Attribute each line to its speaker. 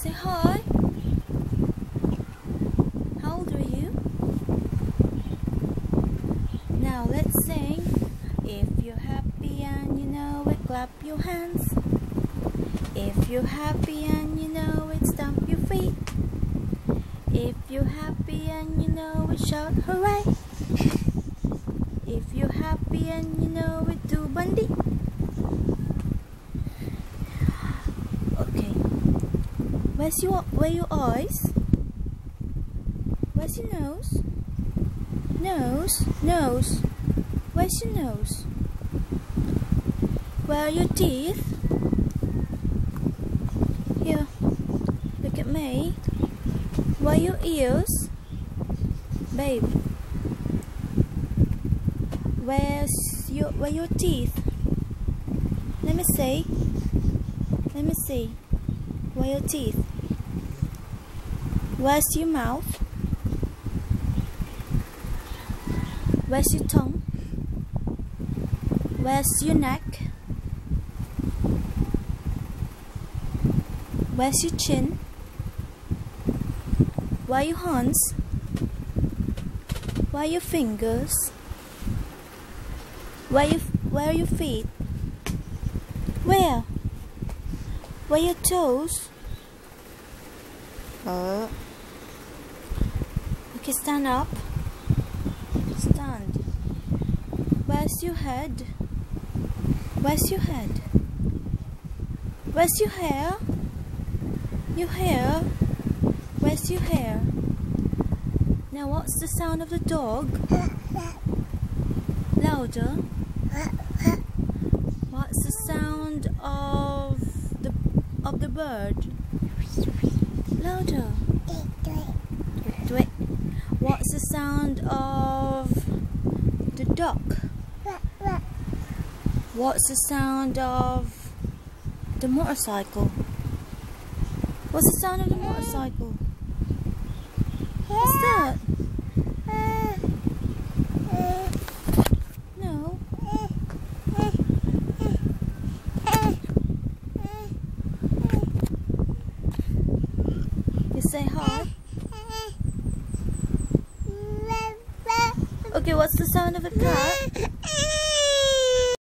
Speaker 1: Say hi. How old are you? Now let's sing. If you're happy and you know it, clap your hands. If you're happy and you know it, stamp your feet. If you're happy and you know it, shout hooray. If you're happy and you know it, do Bundy. Okay. Where your eyes? Where's your nose? Nose. Where's your nose? Where are your teeth? Here. Look at me. Where are your ears? Babe. Where are your teeth? Let me see. Where are your teeth? Where's your mouth? Where's your tongue? Where's your neck? Where's your chin? Where are your hands? Where are your fingers? Where are your feet? Where are your toes? Okay, stand up. Stand. Where's your head? Where's your head? Where's your hair? Your hair? Where's your hair? Now what's the sound of the dog? Louder. What's the sound of the bird? Louder. What's the sound of the duck? What's the sound of the motorcycle? What's the sound of the motorcycle? What's that? No. You say hi. Okay, what's the sound of a cat?